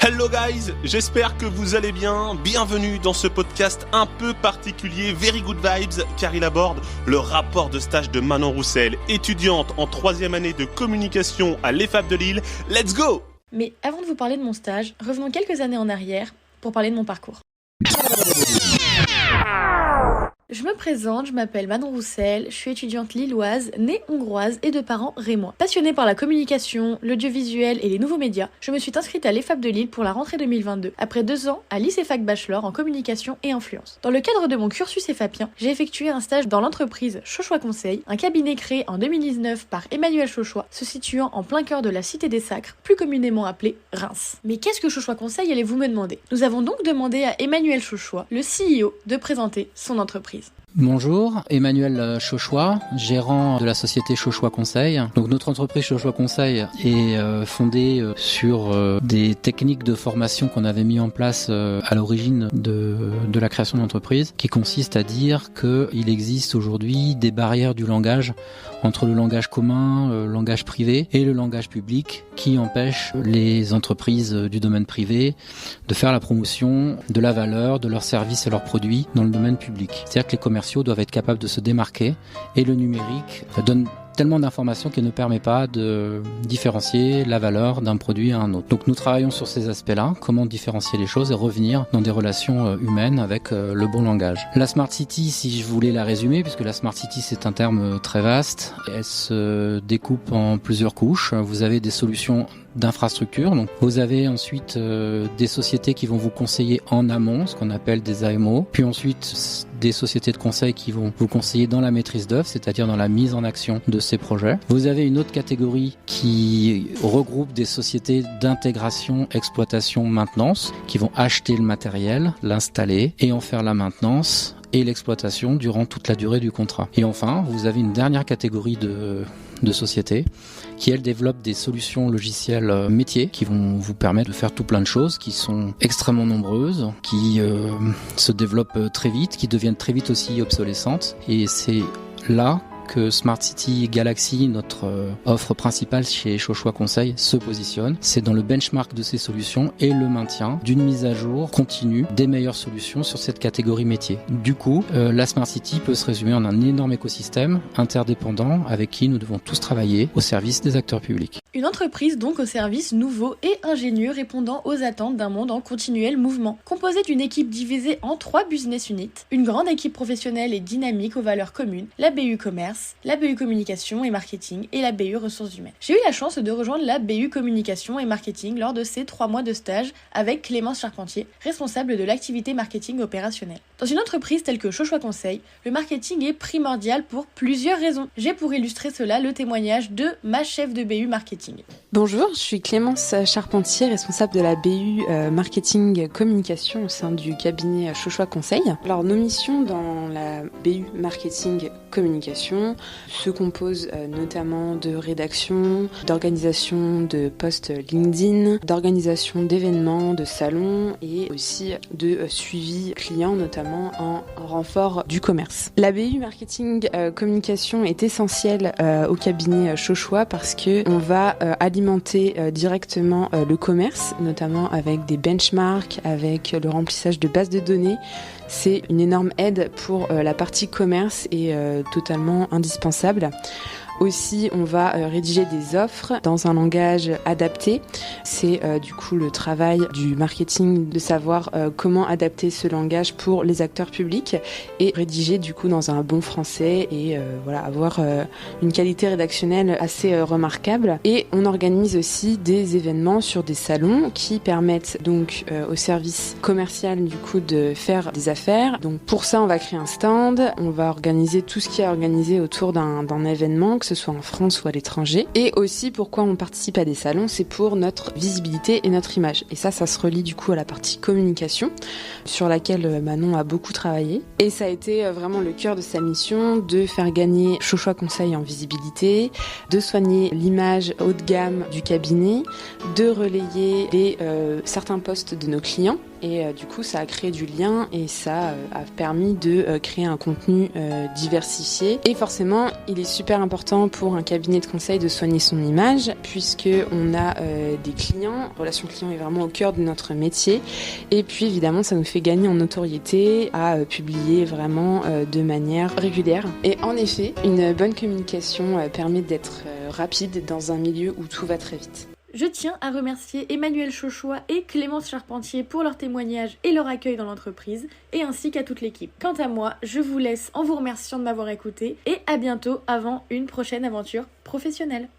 Hello guys, j'espère que vous allez bien. Bienvenue dans ce podcast un peu particulier, Very Good Vibes, car il aborde le rapport de stage de Manon Roussel, étudiante en 3e année de communication à l'EFAP de Lille. Let's go! Mais avant de vous parler de mon stage, revenons quelques années en arrière pour parler de mon parcours. Je me présente, je m'appelle Manon Roussel, je suis étudiante lilloise, née hongroise et de parents rémois. Passionnée par la communication, l'audiovisuel et les nouveaux médias, je me suis inscrite à l'EFAP de Lille pour la rentrée 2022, après 2 ans à l'ICEFAC Bachelor en communication et influence. Dans le cadre de mon cursus EFAPien, j'ai effectué un stage dans l'entreprise Chauchois Conseil, un cabinet créé en 2019 par Emmanuel Chauchois, se situant en plein cœur de la Cité des Sacres, plus communément appelée Reims. Mais qu'est-ce que Chauchois Conseil, allez-vous me demander? Nous avons donc demandé à Emmanuel Chauchois, le CEO, de présenter son entreprise. Bonjour, Emmanuel Chauchois, gérant de la société Chauchois Conseil. Donc notre entreprise Chauchois Conseil est fondée sur des techniques de formation qu'on avait mis en place à l'origine de la création de l'entreprise, qui consiste à dire qu'il existe aujourd'hui des barrières du langage entre le langage commun, le langage privé et le langage public, qui empêchent les entreprises du domaine privé de faire la promotion de la valeur de leurs services et leurs produits dans le domaine public. C'est-à-dire que les commerciaux doivent être capables de se démarquer et le numérique donne tellement d'informations qu'il ne permet pas de différencier la valeur d'un produit à un autre. Donc nous travaillons sur ces aspects-là, comment différencier les choses et revenir dans des relations humaines avec le bon langage. La Smart City, si je voulais la résumer, puisque la Smart City c'est un terme très vaste, elle se découpe en plusieurs couches. Vous avez des solutions d'infrastructure. Donc, vous avez ensuite des sociétés qui vont vous conseiller en amont, ce qu'on appelle des AMO, puis ensuite des sociétés de conseil qui vont vous conseiller dans la maîtrise d'œuvre, c'est-à-dire dans la mise en action de ces projets. Vous avez une autre catégorie qui regroupe des sociétés d'intégration, exploitation, maintenance, qui vont acheter le matériel, l'installer et en faire la maintenance et l'exploitation durant toute la durée du contrat. Et enfin, vous avez une dernière catégorie de sociétés qui, elles, développent des solutions logicielles métiers qui vont vous permettre de faire tout plein de choses, qui sont extrêmement nombreuses, qui se développent très vite, qui deviennent très vite aussi obsolescentes. Et c'est là que Smart City Galaxy, notre offre principale chez Chauchois Conseil, se positionne. C'est dans le benchmark de ces solutions et le maintien d'une mise à jour continue des meilleures solutions sur cette catégorie métier. Du coup, la Smart City peut se résumer en un énorme écosystème interdépendant avec qui nous devons tous travailler au service des acteurs publics. Une entreprise donc au service nouveau et ingénieux répondant aux attentes d'un monde en continuel mouvement. Composée d'une équipe divisée en 3 business units, une grande équipe professionnelle et dynamique aux valeurs communes, la BU Commerce, la BU Communication et Marketing et la BU Ressources Humaines. J'ai eu la chance de rejoindre la BU Communication et Marketing lors de ces 3 mois de stage avec Clémence Charpentier, responsable de l'activité marketing opérationnelle. Dans une entreprise telle que Chauchois Conseil, le marketing est primordial pour plusieurs raisons. J'ai pour illustrer cela le témoignage de ma chef de BU Marketing. Bonjour, je suis Clémence Charpentier, responsable de la BU Marketing Communication au sein du cabinet Chauchois Conseil. Alors nos missions dans la BU Marketing Communication se composent notamment de rédaction, d'organisation de posts LinkedIn, d'organisation d'événements, de salons et aussi de suivi client, notamment en renfort du commerce. La BU Marketing Communication est essentielle au cabinet Chauchois parce que on va alimenter directement le commerce, notamment avec des benchmarks, avec le remplissage de bases de données. C'est une énorme aide pour la partie commerce et totalement indispensable. Aussi, on va rédiger des offres dans un langage adapté. C'est du coup le travail du marketing de savoir comment adapter ce langage pour les acteurs publics et rédiger du coup dans un bon français et avoir une qualité rédactionnelle assez remarquable. Et on organise aussi des événements sur des salons qui permettent donc au service commercial du coup de faire des affaires. Donc pour ça, on va créer un stand, on va organiser tout ce qui est organisé autour d'un événement, que ce soit en France ou à l'étranger. Et aussi, pourquoi on participe à des salons, c'est pour notre visibilité et notre image. Et ça se relie du coup à la partie communication, sur laquelle Manon a beaucoup travaillé. Et ça a été vraiment le cœur de sa mission, de faire gagner Chauchois Conseil en visibilité, de soigner l'image haut de gamme du cabinet, de relayer certains postes de nos clients. Et du coup, ça a créé du lien et ça a permis de créer un contenu diversifié. Et forcément, il est super important important pour un cabinet de conseil de soigner son image, puisque on a des clients. La relation client est vraiment au cœur de notre métier. Et puis évidemment, ça nous fait gagner en notoriété à publier vraiment de manière régulière. Et en effet, une bonne communication permet d'être rapide dans un milieu où tout va très vite. Je tiens à remercier Emmanuel Chauchois et Clémence Charpentier pour leur témoignage et leur accueil dans l'entreprise, et ainsi qu'à toute l'équipe. Quant à moi, je vous laisse en vous remerciant de m'avoir écouté, et à bientôt avant une prochaine aventure professionnelle.